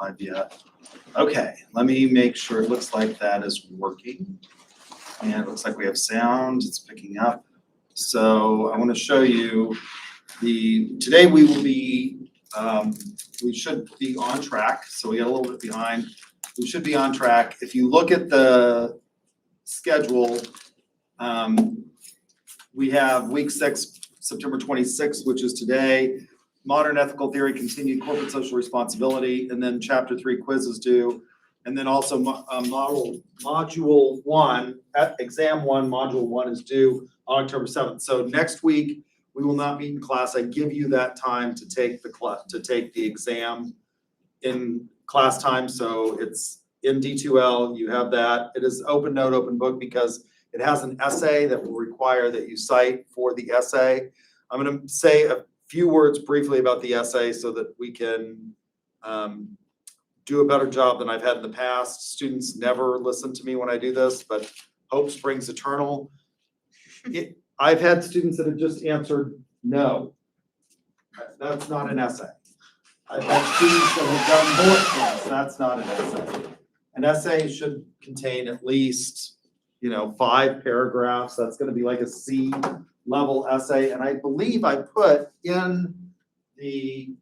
Live yet. Okay, let me make sure. It looks like that is working. And it looks like we have sound. It's picking up. So I want to show you today we will be, we should be on track. So we got a little bit behind. We should be on track. If you look at the schedule, we have week 6, September 26th, which is today. Modern ethical theory, continued corporate social responsibility, and then chapter 3 quiz is due. And then also module 1, exam 1, module 1 is due on October 7th. So next week, we will not meet in class. I give you that time to take the exam in class time. So it's in D2L, you have that. It is open note, open book because it has an essay that will require that you cite for the essay. I'm going to say a few words briefly about the essay so that we can do a better job than I've had in the past. Students never listen to me when I do this, but hope springs eternal. I've had students that have just answered no. That's not an essay. I've had students that have done bullet points. That's not an essay. An essay should contain at least 5 paragraphs. That's going to be like a C level essay. And I believe I put in the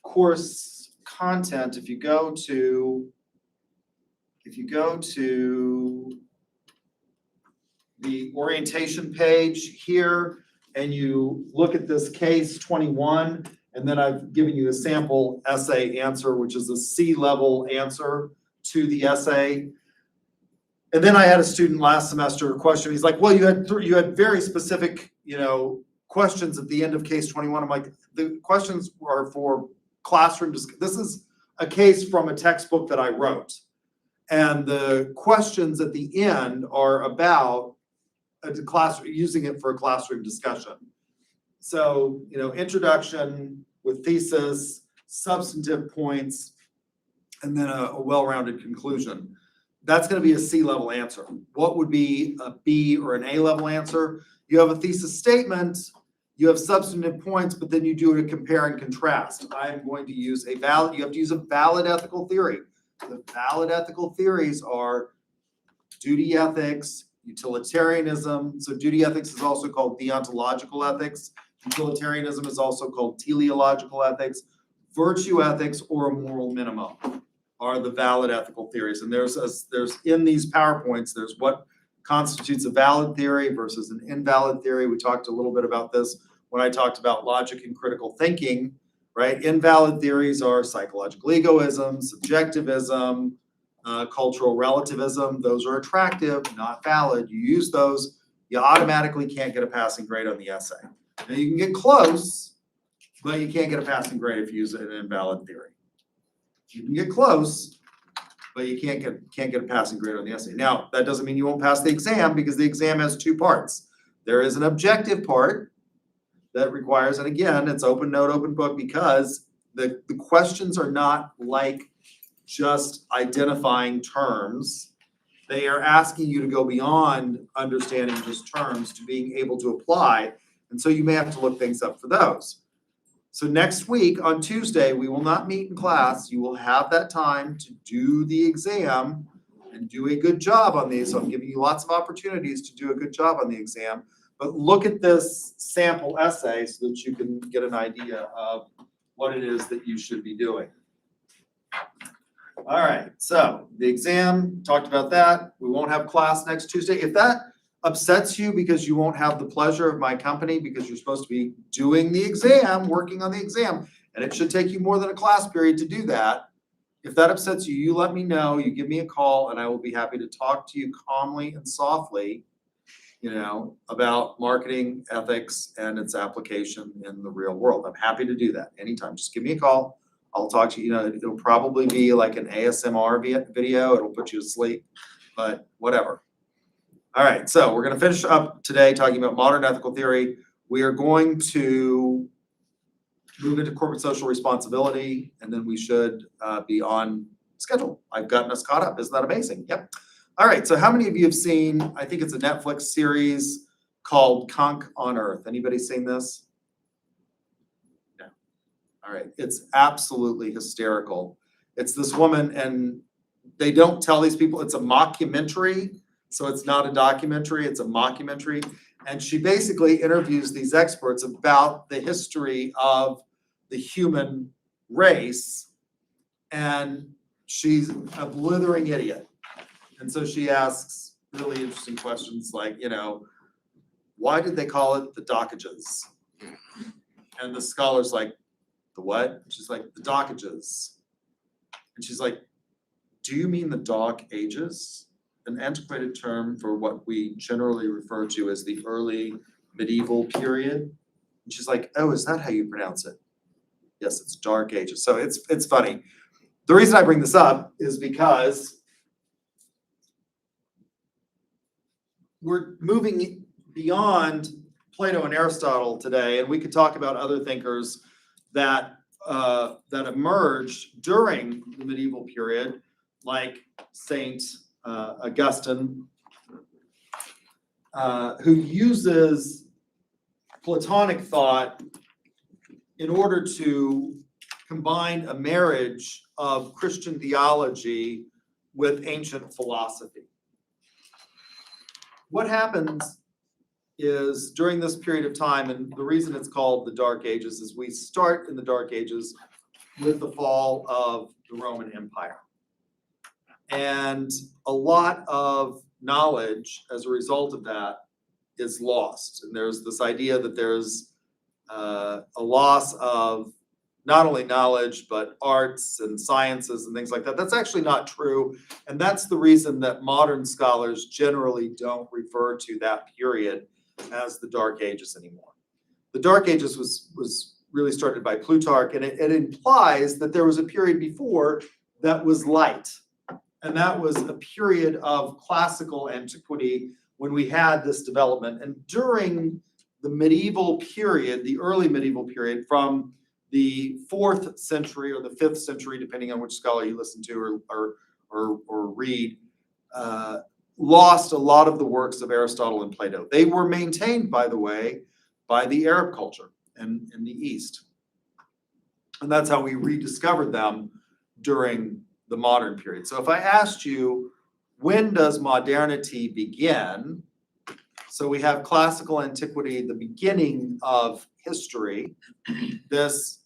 course content, if you go to the orientation page here and you look at this case 21, and then I've given you a sample essay answer, which is a C level answer to the essay. And then I had a student last semester question. He's like, well, you had very specific, questions at the end of case 21. I'm like, the questions are for classroom. This is a case from a textbook that I wrote. And the questions at the end are about using it for a classroom discussion. So, introduction with thesis, substantive points, and then a well-rounded conclusion. That's going to be a C level answer. What would be a B or an A level answer? You have a thesis statement, you have substantive points, but then you do a compare and contrast. I'm going to use you have to use a valid ethical theory. The valid ethical theories are duty ethics, utilitarianism. So duty ethics is also called deontological ethics. Utilitarianism is also called teleological ethics. Virtue ethics or a moral minimum are the valid ethical theories. And there's in these PowerPoints, there's what constitutes a valid theory versus an invalid theory. We talked a little bit about this when I talked about logic and critical thinking, right? Invalid theories are psychological egoism, subjectivism, cultural relativism. Those are attractive, not valid. You use those, you automatically can't get a passing grade on the essay. Now you can get close, but you can't get a passing grade if you use an invalid theory. You can get close, but you can't get a passing grade on the essay. Now, that doesn't mean you won't pass the exam because the exam has 2 parts. There is an objective part that requires, and again, it's open note, open book because the questions are not like just identifying terms. They are asking you to go beyond understanding just terms to being able to apply. And so you may have to look things up for those. So next week on Tuesday, we will not meet in class. You will have that time to do the exam and do a good job on these. So I'm giving you lots of opportunities to do a good job on the exam. But look at this sample essay so that you can get an idea of what it is that you should be doing. All right, so the exam, talked about that. We won't have class next Tuesday. If that upsets you because you won't have the pleasure of my company because you're supposed to be doing the exam, working on the exam, and it should take you more than a class period to do that. If that upsets you, you let me know, you give me a call, and I will be happy to talk to you calmly and softly, about marketing ethics and its application in the real world. I'm happy to do that anytime. Just give me a call. I'll talk to you. It'll probably be like an ASMR video. It'll put you to sleep, but whatever. All right, so we're going to finish up today talking about modern ethical theory. We are going to move into corporate social responsibility, and then we should be on schedule. I've gotten us caught up. Isn't that amazing? Yep. All right, so how many of you have seen, I think it's a Netflix series called Conch on Earth. Anybody seen this? No. All right, it's absolutely hysterical. It's this woman, and they don't tell these people, it's a mockumentary, so it's not a documentary, it's a mockumentary. And she basically interviews these experts about the history of the human race, and she's a blithering idiot. And so she asks really interesting questions like, why did they call it the Dockages? And the scholar's like, the what? She's like, the Dockages. And she's like, do you mean the Dark Ages? An antiquated term for what we generally refer to as the early medieval period. And she's like, oh, is that how you pronounce it? Yes, it's Dark Ages. So it's funny. The reason I bring this up is because we're moving beyond Plato and Aristotle today, and we could talk about other thinkers that emerged during the medieval period, like Saint Augustine, who uses Platonic thought in order to combine a marriage of Christian theology with ancient philosophy. What happens is during this period of time, and the reason it's called the Dark Ages is we start in the Dark Ages with the fall of the Roman Empire. And a lot of knowledge as a result of that is lost. And there's this idea that there's a loss of not only knowledge, but arts and sciences and things like that. That's actually not true. And that's the reason that modern scholars generally don't refer to that period as the Dark Ages anymore. The Dark Ages was really started by Plutarch, and it implies that there was a period before that was light. And that was a period of classical antiquity when we had this development. And during the medieval period, the early medieval period, from the 4th century or the 5th century, depending on which scholar you listen to or read, lost a lot of the works of Aristotle and Plato. They were maintained, by the way, by the Arab culture in the East. And that's how we rediscovered them during the modern period. So if I asked you, when does modernity begin? So we have classical antiquity, the beginning of history, this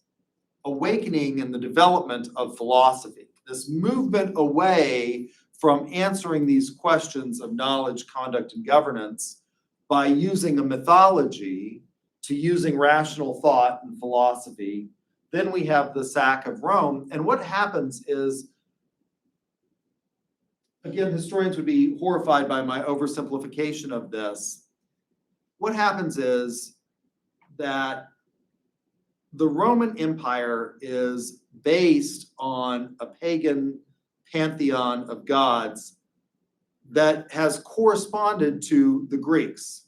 awakening and the development of philosophy, this movement away from answering these questions of knowledge, conduct, and governance by using a mythology to using rational thought and philosophy. Then we have the sack of Rome. And what happens is, again, historians would be horrified by my oversimplification of this. What happens is that the Roman Empire is based on a pagan pantheon of gods that has corresponded to the Greeks.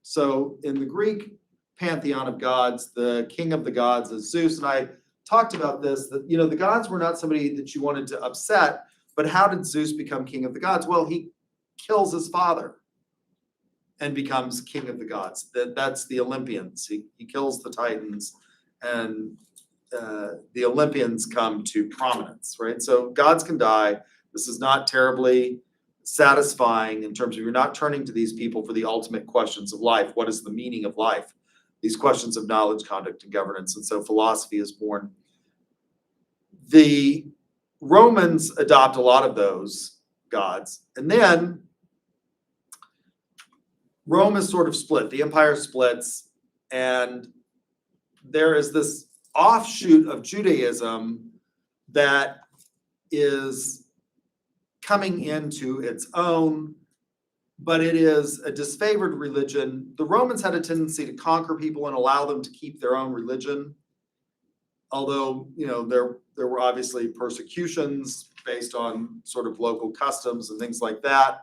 So in the Greek pantheon of gods, the king of the gods is Zeus. And I talked about this, that, the gods were not somebody that you wanted to upset. But how did Zeus become king of the gods? Well, he kills his father and becomes king of the gods. That's the Olympians. He kills the Titans, and the Olympians come to prominence, right? So gods can die. This is not terribly satisfying in terms of you're not turning to these people for the ultimate questions of life. What is the meaning of life? These questions of knowledge, conduct, and governance. And so philosophy is born. The Romans adopt a lot of those gods. And then Rome is sort of split. The empire splits, and there is this offshoot of Judaism that is coming into its own, but it is a disfavored religion. The Romans had a tendency to conquer people and allow them to keep their own religion. Although, there were obviously persecutions based on sort of local customs and things like that.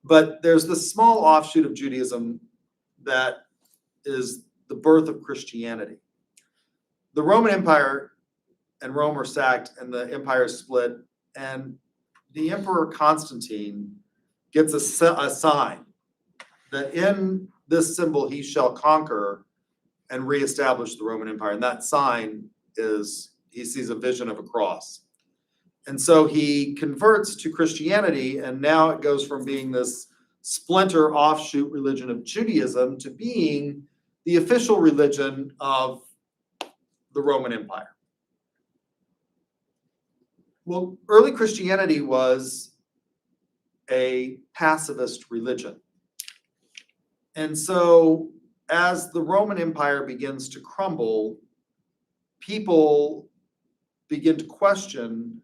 But there's this small offshoot of Judaism that is the birth of Christianity. The Roman Empire and Rome are sacked, and the empire is split, and the Emperor Constantine gets a sign that in this symbol he shall conquer and reestablish the Roman Empire. And that sign is, he sees a vision of a cross. And so he converts to Christianity, and now it goes from being this splinter offshoot religion of Judaism to being the official religion of the Roman Empire. Well, early Christianity was a pacifist religion. And so as the Roman Empire begins to crumble, people begin to question,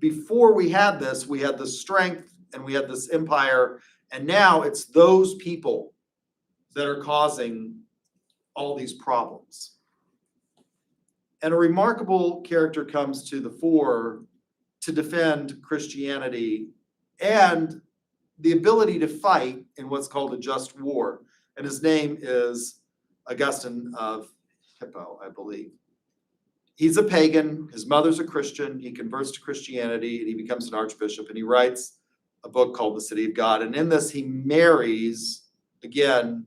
before we had the strength and we had this empire, and now it's those people that are causing all these problems. And a remarkable character comes to the fore to defend Christianity and the ability to fight in what's called a just war. And his name is Augustine of Hippo, I believe. He's a pagan, his mother's a Christian, he converts to Christianity, and he becomes an archbishop, and he writes a book called The City of God. And in this, he marries, again,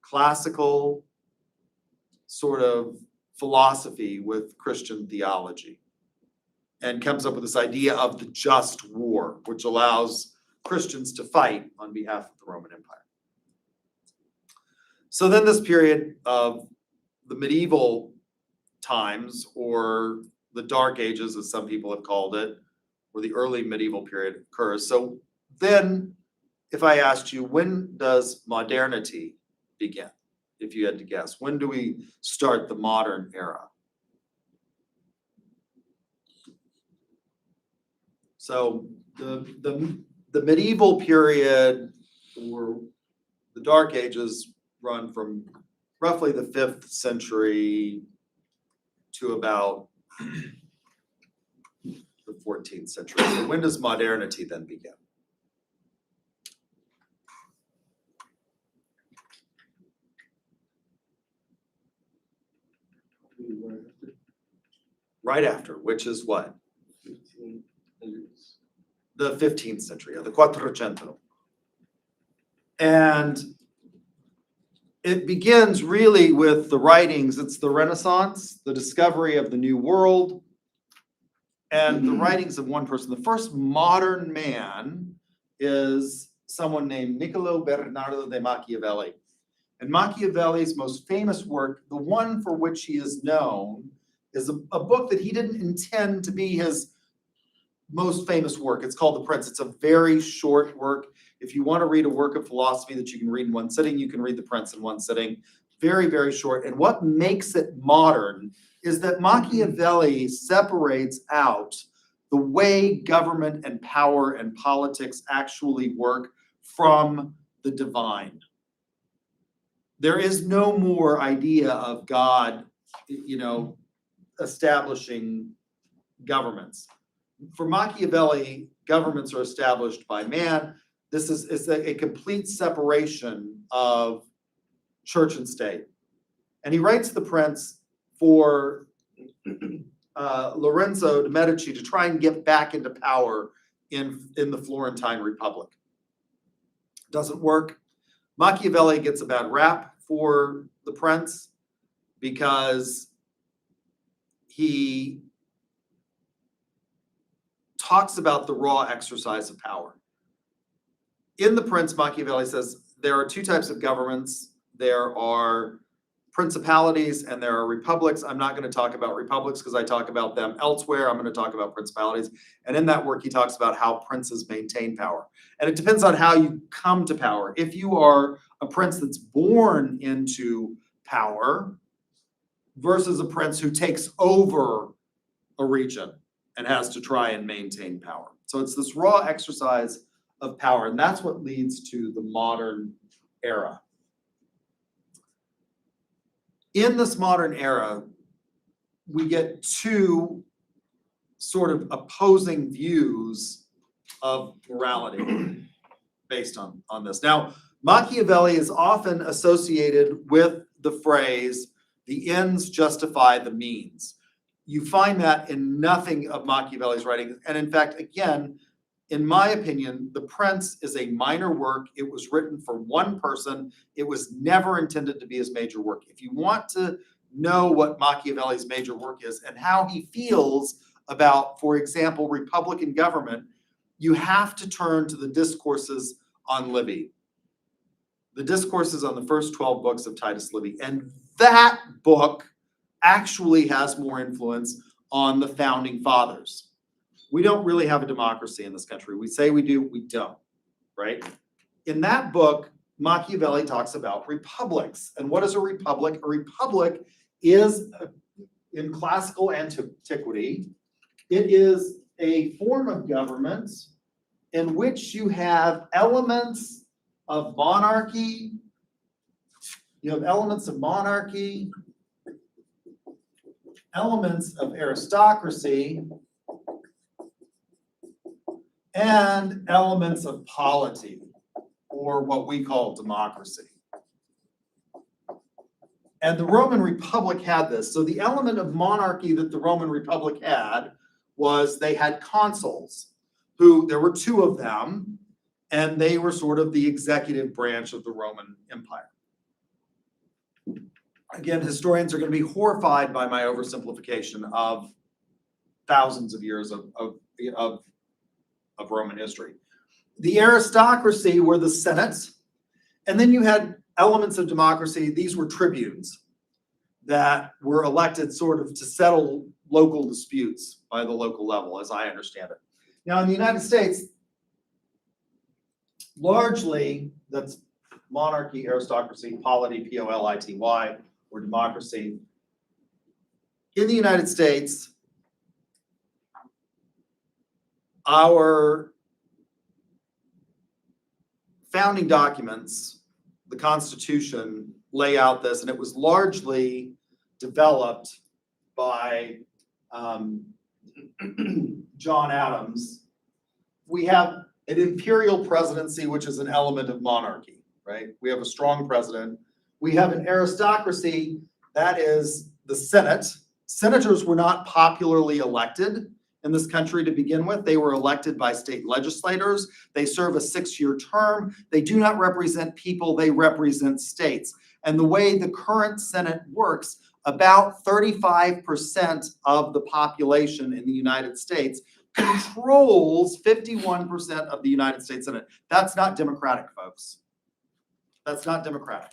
classical sort of philosophy with Christian theology, and comes up with this idea of the just war, which allows Christians to fight on behalf of the Roman Empire. So then this period of the medieval times, or the Dark Ages, as some people have called it, or the early medieval period occurs. So then, if I asked you, when does modernity begin? If you had to guess, when do we start the modern era? So the medieval period, or the Dark Ages, run from roughly the 5th century to about the 14th century. So when does modernity then begin? Right after, which is what? The 15th century, the Quattrocento. And it begins really with the writings. It's the Renaissance, the discovery of the New World, and the writings of one person. The first modern man is someone named Niccolo Bernardo de Machiavelli. And Machiavelli's most famous work, the one for which he is known, is a book that he didn't intend to be his most famous work. It's called The Prince. It's a very short work. If you want to read a work of philosophy that you can read in one sitting, you can read The Prince in one sitting. Very, very short. And what makes it modern is that Machiavelli separates out the way government and power and politics actually work from the divine. There is no more idea of God, establishing governments. For Machiavelli, governments are established by man. This is a complete separation of church and state. And he writes The Prince for Lorenzo de' Medici to try and get back into power in the Florentine Republic. Doesn't work. Machiavelli gets a bad rap for The Prince because he talks about the raw exercise of power. In The Prince, Machiavelli says there are two types of governments. There are principalities and there are republics. I'm not going to talk about republics because I talk about them elsewhere. I'm going to talk about principalities. And in that work, he talks about how princes maintain power. And it depends on how you come to power. If you are a prince that's born into power versus a prince who takes over a region and has to try and maintain power. So it's this raw exercise of power, and that's what leads to the modern era. In this modern era, we get two sort of opposing views of morality based on this. Now, Machiavelli is often associated with the phrase, the ends justify the means. You find that in nothing of Machiavelli's writing. And in fact, again, in my opinion, The Prince is a minor work. It was written for one person. It was never intended to be his major work. If you want to know what Machiavelli's major work is and how he feels about, for example, Republican government, you have to turn to the discourses on Livy. The discourses on the first 12 books of Titus Livy. And that book actually has more influence on the founding fathers. We don't really have a democracy in this country. We say we do, we don't, right? In that book, Machiavelli talks about republics. And what is a republic? A republic is, in classical antiquity, it is a form of government in which you have elements of monarchy, elements of aristocracy, and elements of polity, or what we call democracy. And the Roman Republic had this. So the element of monarchy that the Roman Republic had was they had consuls, who, there were two of them, and they were sort of the executive branch of the Roman Empire. Again, historians are going to be horrified by my oversimplification of thousands of years of Roman history. The aristocracy were the Senate, and then you had elements of democracy. These were tribunes that were elected sort of to settle local disputes by the local level, as I understand it. Now, in the United States, largely, that's monarchy, aristocracy, polity, P-O-L-I-T-Y, or democracy. In the United States, our founding documents, the Constitution, lay out this, and it was largely developed by John Adams. We have an imperial presidency, which is an element of monarchy, right? We have a strong president. We have an aristocracy, that is the Senate. Senators were not popularly elected in this country to begin with. They were elected by state legislators. They serve a 6-year term. They do not represent people, they represent states. And the way the current Senate works, about 35% of the population in the United States controls 51% of the United States Senate. That's not democratic, folks. That's not democratic.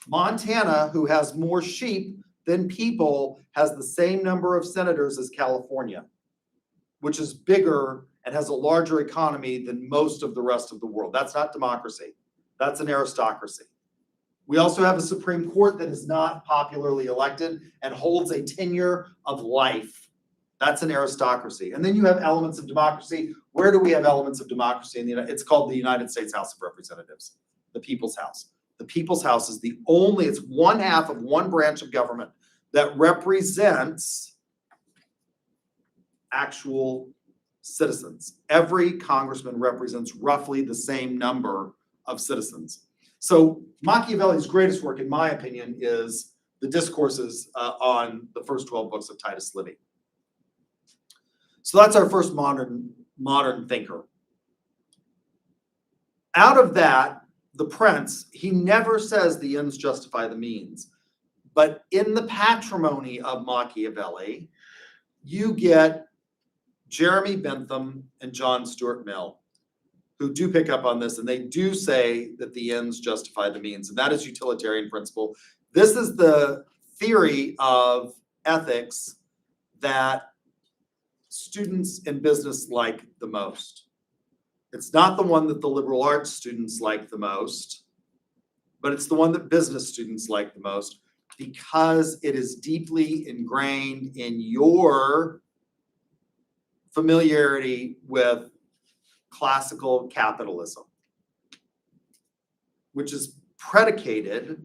Montana, who has more sheep than people, has the same number of senators as California, which is bigger and has a larger economy than most of the rest of the world. That's not democracy. That's an aristocracy. We also have a Supreme Court that is not popularly elected and holds a tenure of life. That's an aristocracy. And then you have elements of democracy. Where do we have elements of democracy in the United States? It's called the United States House of Representatives, the People's House. The People's House is the only, it's one half of one branch of government that represents actual citizens. Every congressman represents roughly the same number of citizens. So Machiavelli's greatest work, in my opinion, is the discourses on the first 12 books of Titus Livy. So that's our first modern thinker. Out of that, the prince, he never says the ends justify the means. But in the patrimony of Machiavelli, you get Jeremy Bentham and John Stuart Mill, who do pick up on this, and they do say that the ends justify the means, and that is utilitarian principle. This is the theory of ethics that students in business like the most. It's not the one that the liberal arts students like the most, but it's the one that business students like the most, because it is deeply ingrained in your familiarity with classical capitalism, which is predicated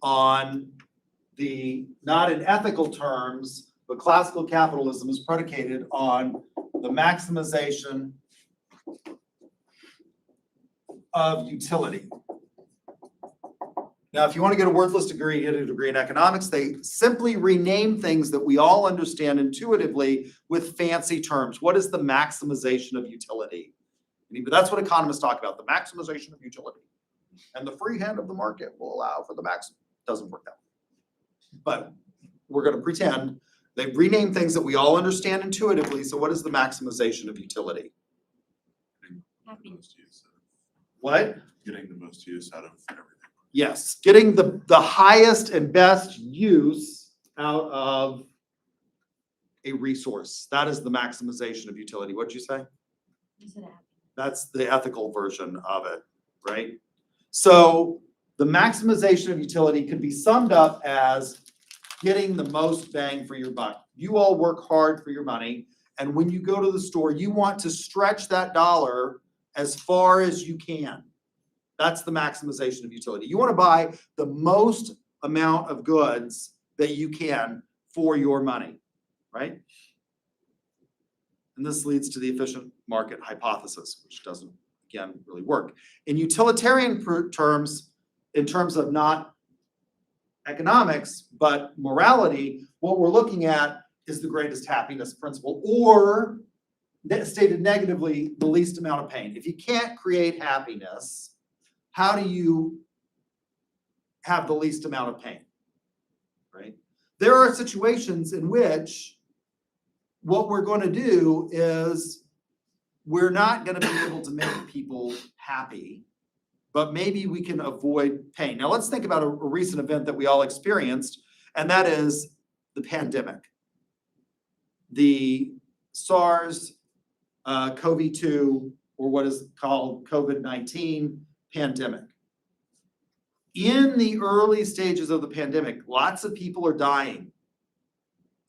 on not in ethical terms, but classical capitalism is predicated on the maximization of utility. Now, if you want to get a worthless degree, get a degree in economics, they simply rename things that we all understand intuitively with fancy terms. What is the maximization of utility? But that's what economists talk about, the maximization of utility. And the free hand of the market will allow for the maximum. Doesn't work out. But we're going to pretend They've renamed things that we all understand intuitively. So what is the maximization of utility? Happiness. What? Getting the most use out of everything. Yes, getting the highest and best use out of a resource. That is the maximization of utility. What'd you say? You said happiness. That's the ethical version of it, right? So the maximization of utility could be summed up as getting the most bang for your buck. You all work hard for your money, and when you go to the store, you want to stretch that dollar as far as you can. That's the maximization of utility. You want to buy the most amount of goods that you can for your money, right? And this leads to the efficient market hypothesis, which doesn't, again, really work. In utilitarian terms, in terms of not economics, but morality, what we're looking at is the greatest happiness principle, or stated negatively, the least amount of pain. If you can't create happiness, how do you have the least amount of pain, right? There are situations in which what we're going to do is we're not going to be able to make people happy, but maybe we can avoid pain. Now let's think about a recent event that we all experienced, and that is the pandemic. The SARS CoV-2, or what is called COVID-19 pandemic. In the early stages of the pandemic, lots of people are dying.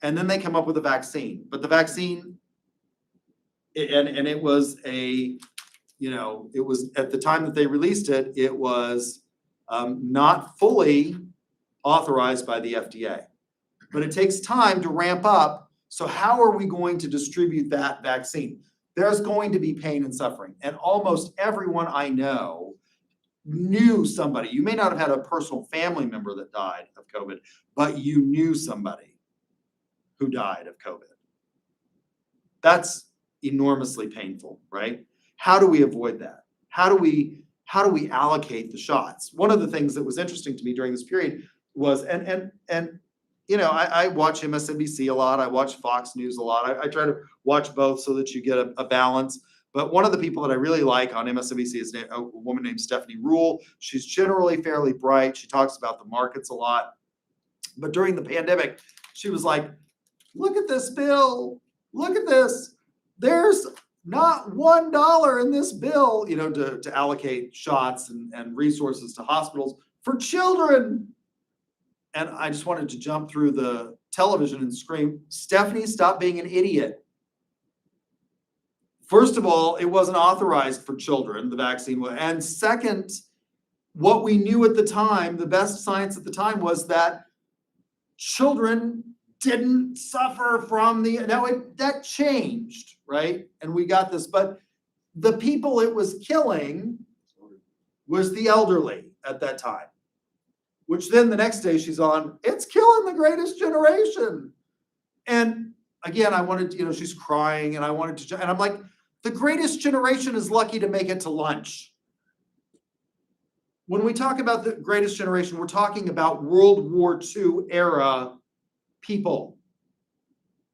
And then they come up with a vaccine. But the vaccine, and it was it was at the time that they released it, it was not fully authorized by the FDA. But it takes time to ramp up. So how are we going to distribute that vaccine? There's going to be pain and suffering. And almost everyone I know knew somebody. You may not have had a personal family member that died of COVID, but you knew somebody who died of COVID. That's enormously painful, right? How do we avoid that? How do we allocate the shots? One of the things that was interesting to me during this period was, and I watch MSNBC a lot. I watch Fox News a lot. I try to watch both so that you get a balance. But one of the people that I really like on MSNBC is a woman named Stephanie Rule. She's generally fairly bright. She talks about the markets a lot. But during the pandemic, she was like, look at this bill. Look at this. There's not $1 in this bill, to allocate shots and resources to hospitals for children. And I just wanted to jump through the television and scream, Stephanie, stop being an idiot. First of all, it wasn't authorized for children, the vaccine was. And second, what we knew at the time, the best science at the time, was that children didn't suffer from that changed, right? And we got this, but the people it was killing was the elderly at that time, which then the next day she's on, it's killing the greatest generation. And again, I wanted to, she's crying and I wanted to, and I'm like, the greatest generation is lucky to make it to lunch. When we talk about the greatest generation, we're talking about World War II era people.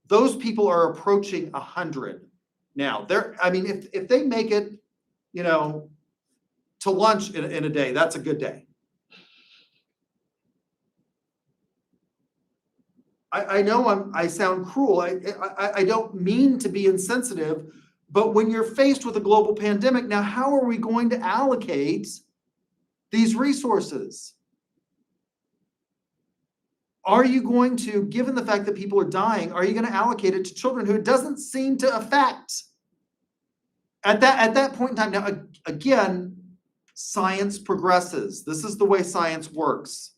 Those people are approaching 100 now. If they make it, to lunch in a day, that's a good day. I know I sound cruel. I don't mean to be insensitive, but when you're faced with a global pandemic, now how are we going to allocate these resources? Are you going to, given the fact that people are dying, are you going to allocate it to children who it doesn't seem to affect? At that point in time, now again, science progresses. This is the way science works.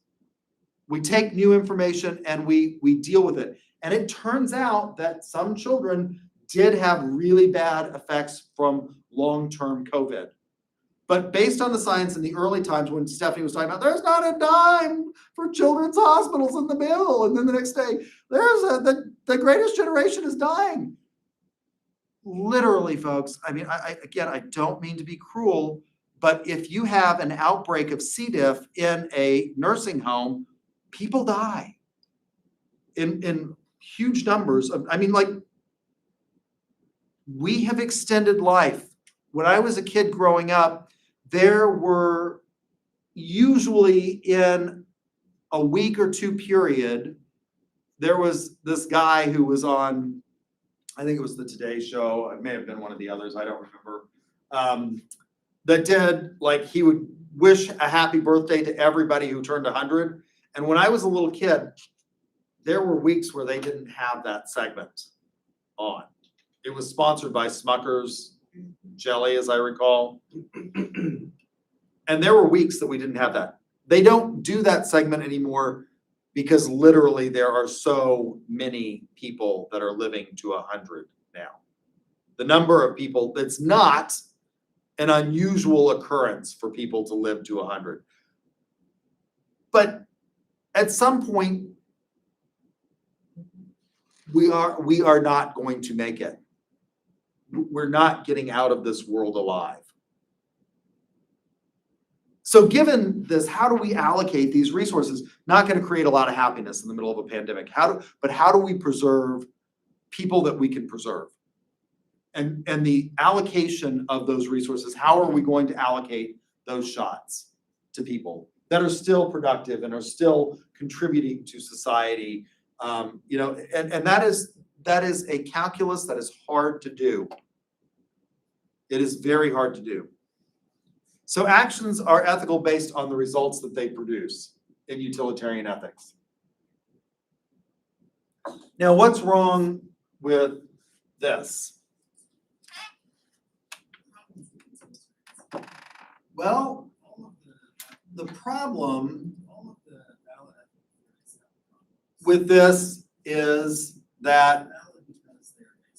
We take new information and we deal with it. And it turns out that some children did have really bad effects from long-term COVID. But based on the science in the early times when Stephanie was talking about, there's not a dime for children's hospitals in the bill. And then the next day, the greatest generation is dying. Literally, folks, I don't mean to be cruel, but if you have an outbreak of C. diff in a nursing home, people die in huge numbers of, I mean, like, we have extended life. When I was a kid growing up, there were usually in a week or two period, there was this guy who was on, I think it was the Today Show, it may have been one of the others, I don't remember. That did, like, he would wish a happy birthday to everybody who turned 100. And when I was a little kid, there were weeks where they didn't have that segment on. It was sponsored by Smucker's jelly, as I recall. And there were weeks that we didn't have that. They don't do that segment anymore because literally there are so many people that are living to 100 now. The number of people, it's not an unusual occurrence for people to live to 100. But at some point, we are not going to make it. We're not getting out of this world alive. So given this, how do we allocate these resources? Not going to create a lot of happiness in the middle of a pandemic. But how do we preserve people that we can preserve? And the allocation of those resources, how are we going to allocate those shots to people that are still productive and are still contributing to society? And that is a calculus that is hard to do. It is very hard to do. So actions are ethical based on the results that they produce in utilitarian ethics. Now, what's wrong with this? Well, the problem with this is that,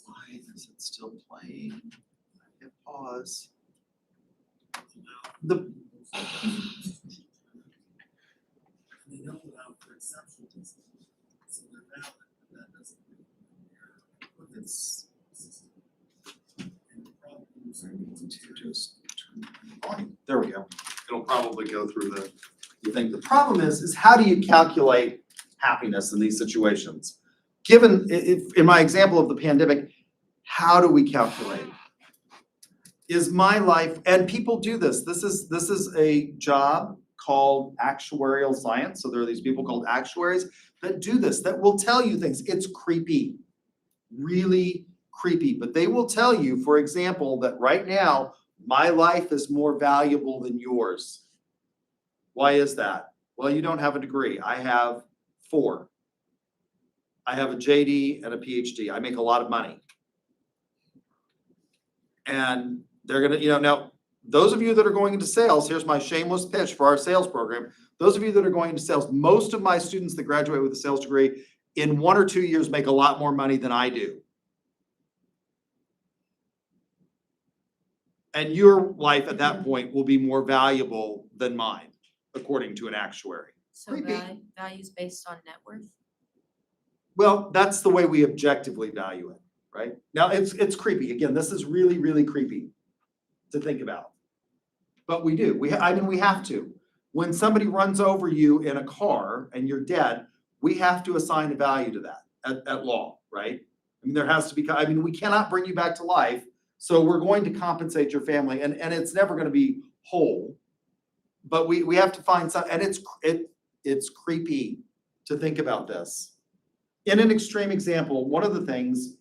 why is it still playing? I hit pause. They don't allow for exceptions, so they're valid, but that doesn't mean it's. There we go. It'll probably go through the thing. The problem is how do you calculate happiness in these situations? Given, if in my example of the pandemic, how do we calculate? Is my life, and people do this. This is a job called actuarial science. So there are these people called actuaries that do this, that will tell you things. It's creepy, really creepy, but they will tell you, for example, that right now, my life is more valuable than yours. Why is that? Well, you don't have a degree. I have 4. I have a JD and a PhD. I make a lot of money. And they're gonna, now, those of you that are going into sales, here's my shameless pitch for our sales program. Those of you that are going into sales, most of my students that graduate with a sales degree in 1 or 2 years make a lot more money than I do. And your life at that point will be more valuable than mine, according to an actuary. So values based on net worth? Well, that's the way we objectively value it, right? Now, it's creepy. Again, this is really, really creepy to think about. But we do. We have to. When somebody runs over you in a car and you're dead, we have to assign a value to that at law, right? I mean, there has to be, we cannot bring you back to life. So we're going to compensate your family, and it's never going to be whole, but we have to find some, and it's creepy to think about this. In an extreme example, one of the things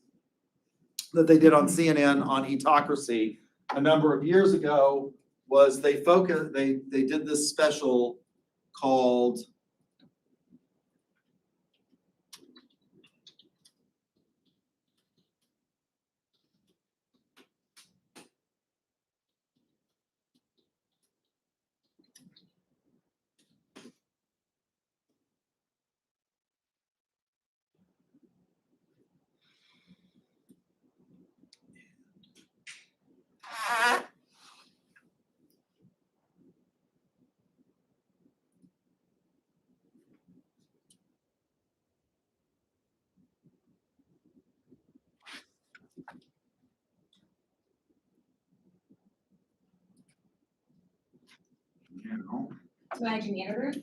that they did on CNN on Etocracy a number of years ago was they did this special called My computer.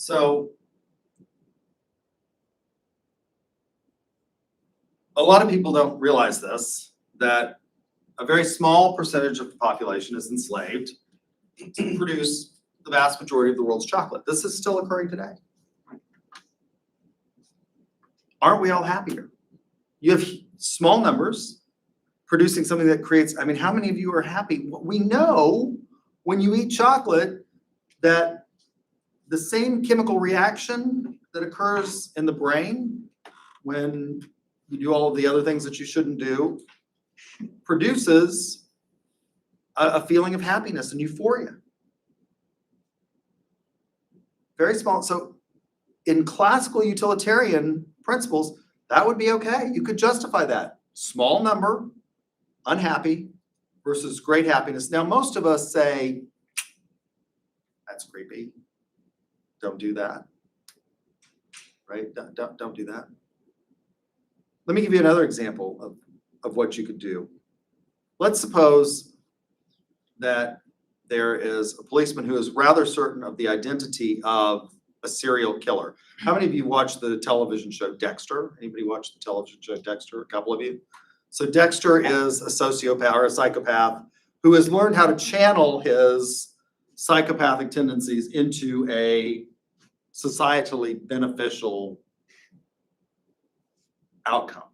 So a lot of people don't realize this, that a very small percentage of the population is enslaved to produce the vast majority of the world's chocolate. This is still occurring today. Aren't we all happier? You have small numbers producing something that creates, I mean, how many of you are happy? We know when you eat chocolate that the same chemical reaction that occurs in the brain when you do all of the other things that you shouldn't do produces a feeling of happiness and euphoria. Very small. So in classical utilitarian principles, that would be okay. You could justify that. Small number, unhappy versus great happiness. Now, most of us say, that's creepy. Don't do that. Right? Don't do that. Let me give you another example of what you could do. Let's suppose that there is a policeman who is rather certain of the identity of a serial killer. How many of you watched the television show Dexter? Anybody watch the television show Dexter? A couple of you? So Dexter is a sociopath or a psychopath who has learned how to channel his psychopathic tendencies into a societally beneficial outcome.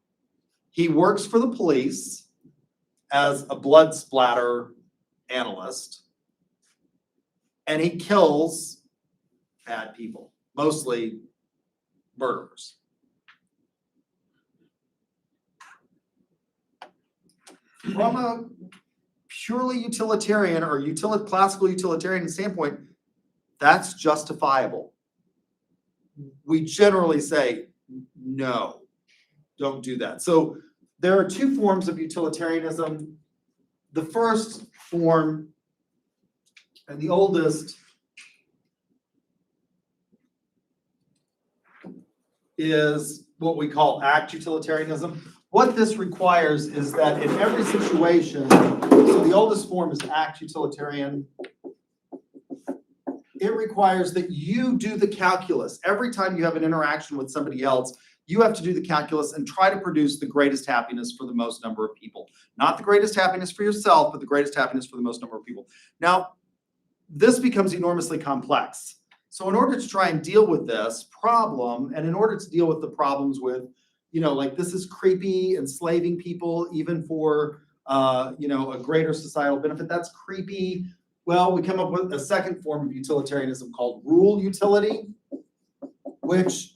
He works for the police as a blood splatter analyst, and he kills bad people, mostly murderers. From a purely utilitarian or classical utilitarian standpoint, that's justifiable. We generally say, no, don't do that. So there are two forms of utilitarianism. The first form and the oldest is what we call act utilitarianism. what this requires is that in every situation, so the oldest form is act utilitarian. It requires that you do the calculus. Every time you have an interaction with somebody else, you have to do the calculus and try to produce the greatest happiness for the most number of people. Not the greatest happiness for yourself, but the greatest happiness for the most number of people. Now, this becomes enormously complex. So in order to try and deal with this problem, and in order to deal with the problems with, like this is creepy, enslaving people, even for, a greater societal benefit, that's creepy. Well, we come up with a second form of utilitarianism called rule utility, which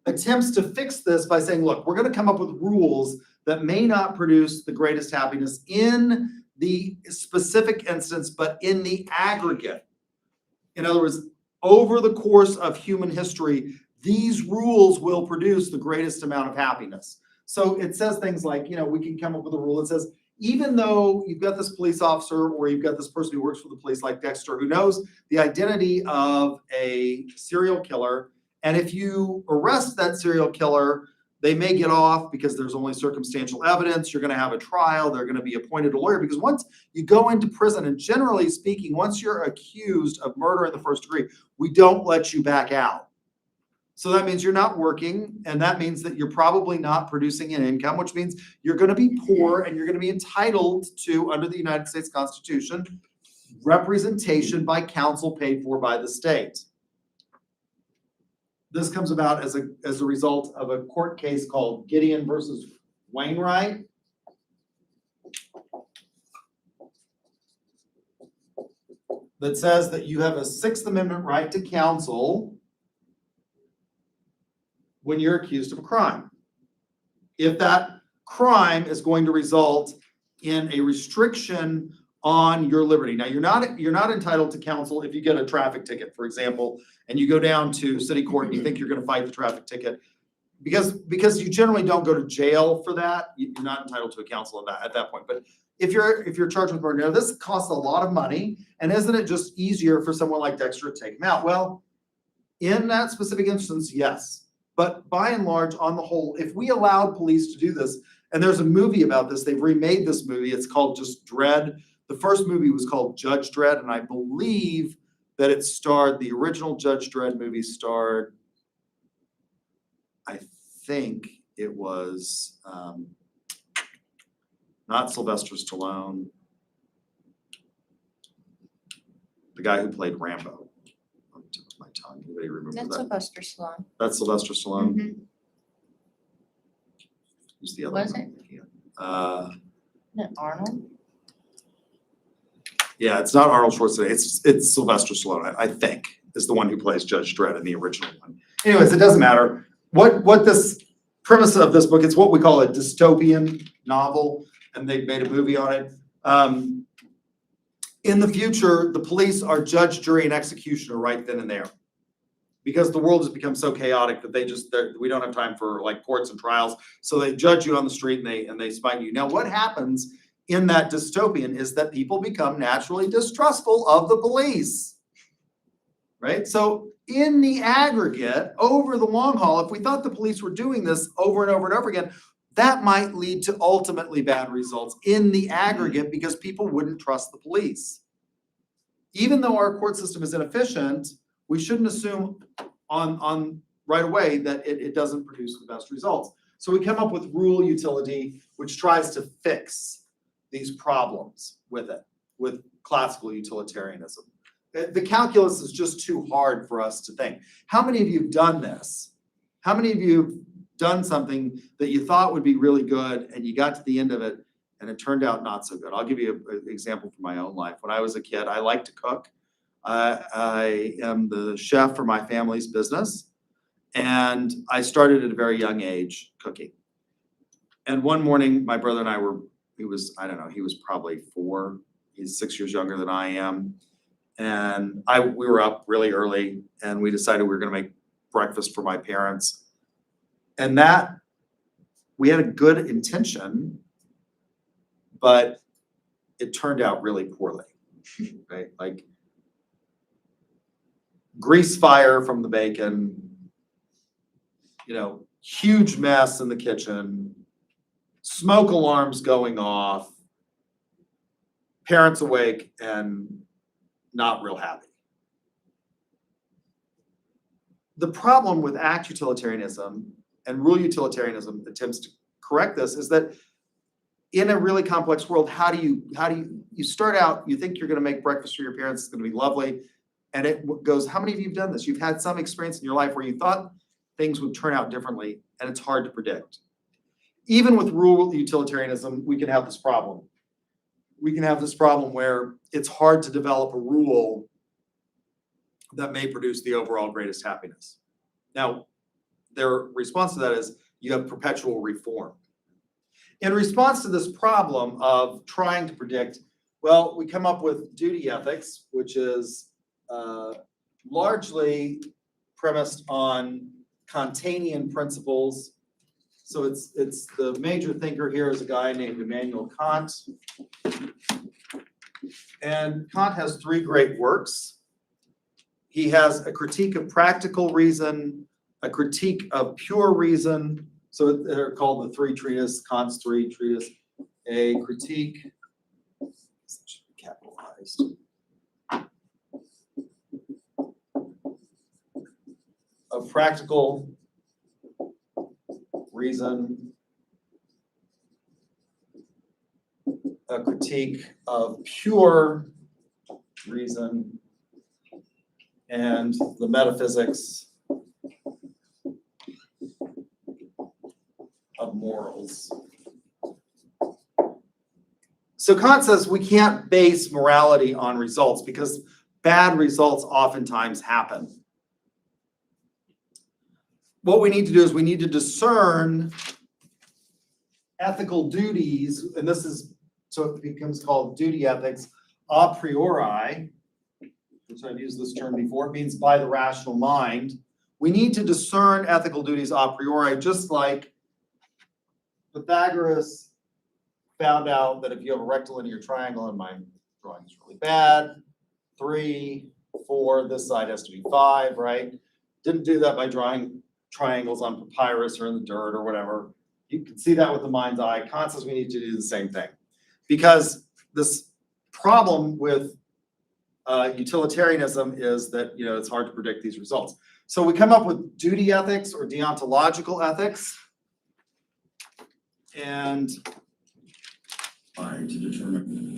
attempts to fix this by saying, look, we're going to come up with rules that may not produce the greatest happiness in the specific instance, but in the aggregate. In other words, over the course of human history, these rules will produce the greatest amount of happiness. So it says things like, we can come up with a rule that says, even though you've got this police officer or you've got this person who works for the police like Dexter, who knows the identity of a serial killer, and if you arrest that serial killer, they may get off because there's only circumstantial evidence. You're going to have a trial. They're going to be appointed a lawyer, because once you go into prison, and generally speaking, once you're accused of murder in the first degree, we don't let you back out. So that means you're not working, and that means that you're probably not producing an income, which means you're going to be poor, and you're going to be entitled to, under the United States Constitution, representation by counsel paid for by the state. This comes about as a result of a court case called Gideon versus Wainwright. That says that you have a Sixth Amendment right to counsel when you're accused of a crime, if that crime is going to result in a restriction on your liberty. Now, you're not entitled to counsel if you get a traffic ticket, for example, and you go down to city court and you think you're going to fight the traffic ticket, because you generally don't go to jail for that. You're not entitled to a counsel at that point. But if you're charged with murder, this costs a lot of money, and isn't it just easier for someone like Dexter to take him out? Well, in that specific instance, yes. But by and large, on the whole, if we allowed police to do this, and there's a movie about this, they've remade this movie, it's called just Dredd. The first movie was called Judge Dredd, and I believe that it starred, the original Judge Dredd movie starred, I think it was not Sylvester Stallone, the guy who played Rambo. On the tip of my tongue. Anybody remember That's that? Sylvester Stallone. That's Sylvester Stallone. Mhm. Who's the other Was one? it? Uh, Isn't it Arnold? yeah, it's not Arnold Schwarzenegger. It's Sylvester Stallone, I think, is the one who plays Judge Dredd in the original one. Anyways, it doesn't matter. What this premise of this book, it's what we call a dystopian novel, and they've made a movie on it. In the future, the police are judge, jury, and executioner right then and there, because the world has become so chaotic that we don't have time for like courts and trials. So they judge you on the street and they spike you. Now, what happens in that dystopian is that people become naturally distrustful of the police, right? So in the aggregate, over the long haul, if we thought the police were doing this over and over and over again, that might lead to ultimately bad results in the aggregate, because people wouldn't trust the police. Even though our court system is inefficient, we shouldn't assume on right away that it doesn't produce the best results. So we come up with rule utility, which tries to fix these problems with classical utilitarianism. The calculus is just too hard for us to think. How many of you have done this? How many of you have done something that you thought would be really good, and you got to the end of it and it turned out not so good? I'll give you an example from my own life. When I was a kid, I liked to cook. I am the chef for my family's business, and I started at a very young age cooking. And one morning, my brother and I he was probably 4. He's 6 years younger than I am. And we were up really early, and we decided we were going to make breakfast for my parents. And that, we had a good intention, but it turned out really poorly, right? Like grease fire from the bacon, huge mess in the kitchen, smoke alarms going off, parents awake and not real happy. The problem with act utilitarianism and rule utilitarianism attempts to correct this is that in a really complex world, how do you start out, you think you're gonna make breakfast for your parents, it's gonna be lovely, and it goes, how many of you have done this? You've had some experience in your life where you thought things would turn out differently, and it's hard to predict. Even with rule utilitarianism, we can have this problem. We can have this problem where it's hard to develop a rule that may produce the overall greatest happiness. Now, their response to that is you have perpetual reform. In response to this problem of trying to predict, well, we come up with duty ethics, which is largely premised on Kantian principles. So it's the major thinker here is a guy named Immanuel Kant. And Kant has three great works. He has a critique of practical reason, a critique of pure reason. So they're called the three treatises, Kant's three treatises. A critique, should be capitalized. Of practical reason, a critique of pure reason, and the metaphysics of morals. So Kant says we can't base morality on results because bad results oftentimes happen. What we need to do is we need to discern ethical duties, and this is, so it becomes called duty ethics a priori, which I've used this term before. It means by the rational mind. We need to discern ethical duties a priori, just like Pythagoras found out that if you have a rectilinear triangle, and my drawing is really bad, 3, 4, this side has to be 5, right? Didn't do that by drawing triangles on papyrus or in the dirt or whatever. You can see that with the mind's eye. Kant says we need to do the same thing. Because this problem with utilitarianism is that, you know, it's hard to predict these results. So we come up with duty ethics or deontological ethics. And Trying to determine.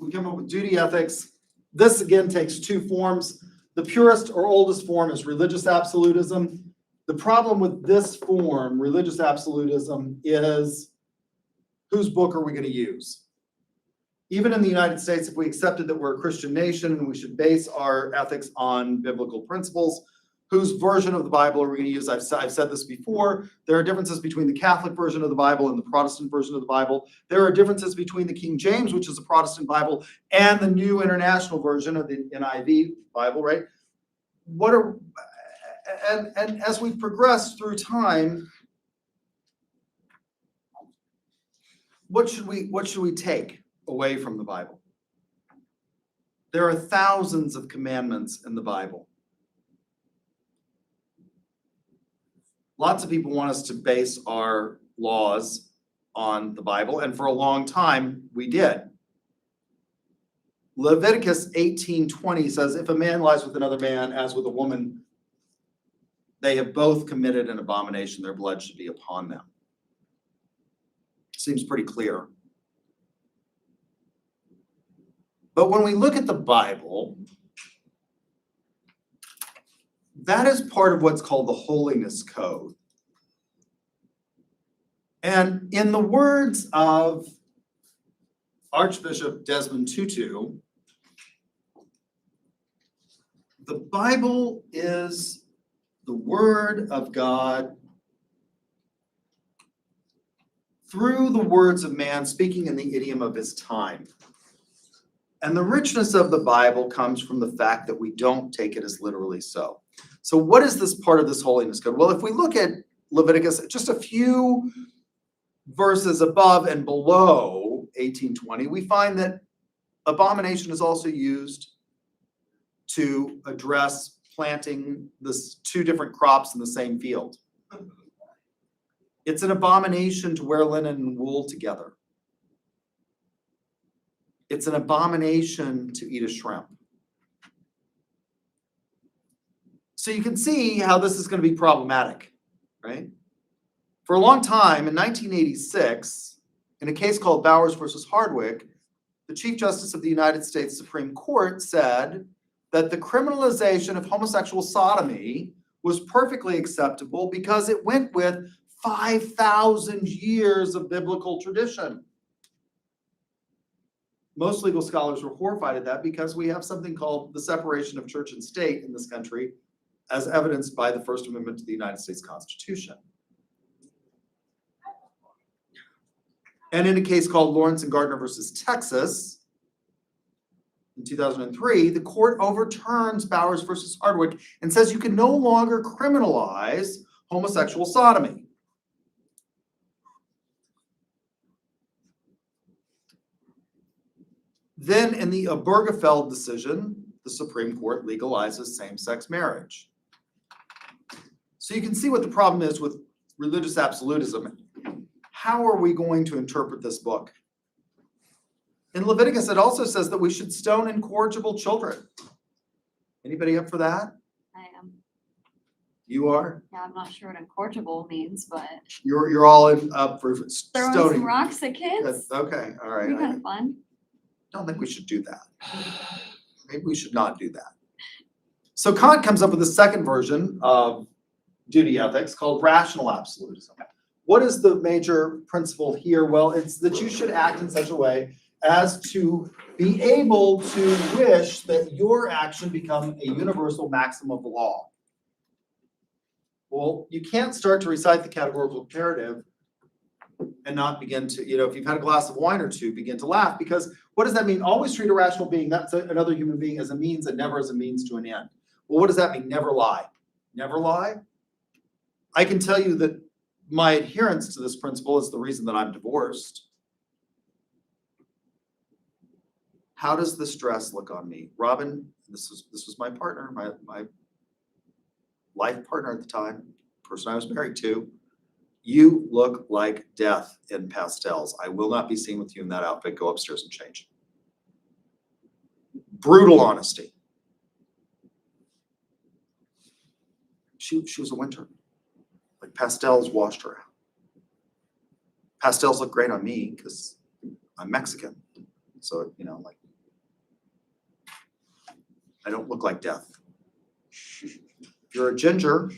we come up with duty ethics. This again takes two forms. The purest or oldest form is religious absolutism. The problem with this form, religious absolutism, is whose book are we going to use? Even in the United States, if we accepted that we're a Christian nation and we should base our ethics on biblical principles, whose version of the Bible are we going to use? I've said this before. There are differences between the Catholic version of the Bible and the Protestant version of the Bible. There are differences between the King James, which is a Protestant Bible, and the New International Version of the NIV Bible, right? And as we progress through time, what should we take away from the Bible? There are thousands of commandments in the Bible. Lots of people want us to base our laws on the Bible, and for a long time we did. Leviticus 18:20 says, if a man lies with another man as with a woman, they have both committed an abomination, their blood should be upon them. Seems pretty clear. But when we look at the Bible, that is part of what's called the Holiness Code. And in the words of Archbishop Desmond Tutu, the Bible is the Word of God through the words of man speaking in the idiom of his time. And the richness of the Bible comes from the fact that we don't take it as literally so. So what is this part of this holiness code? Well, if we look at Leviticus, just a few verses above and below 18:20, we find that abomination is also used to address planting this two different crops in the same field. It's an abomination to wear linen and wool together. It's an abomination to eat a shrimp. So you can see how this is going to be problematic, right? For a long time, in 1986, in a case called Bowers versus Hardwick, the Chief Justice of the United States Supreme Court said that the criminalization of homosexual sodomy was perfectly acceptable because it went with 5,000 years of biblical tradition. Most legal scholars were horrified at that because we have something called the separation of church and state in this country, as evidenced by the First Amendment to the United States Constitution. And in a case called Lawrence and Gardner versus Texas, in 2003, the court overturns Bowers versus Hardwick and says you can no longer criminalize homosexual sodomy. Then in the Obergefell decision, the Supreme Court legalizes same-sex marriage. So you can see what the problem is with religious absolutism. How are we going to interpret this book? In Leviticus, it also says that we should stone incorrigible children. Anybody up for that? I am. You are? Yeah, I'm not sure what incorrigible means, but You're all up for throwing stoning. some rocks at kids. Okay, all That'd be right. kind I of fun. don't think we should do that. Maybe we should not do that. So Kant comes up with a second version of duty ethics called rational absolutism. What is the major principle here? Well, it's that you should act in such a way as to be able to wish that your action become a universal maxim of the law. Well, you can't start to recite the categorical imperative and not begin to, if you've had a glass of wine or two, begin to laugh, because what does that mean? Always treat a rational being, that's another human being, as a means and never as a means to an end. Well, what does that mean? Never lie. Never lie? I can tell you that my adherence to this principle is the reason that I'm divorced. How does this dress look on me? Robin, this was my partner, my life partner at the time, person I was married to. You look like death in pastels. I will not be seen with you in that outfit. Go upstairs and change. Brutal honesty. She was a winter. Like pastels washed her out. Pastels look great on me because I'm Mexican. So, like, I don't look like death. If you're a ginger,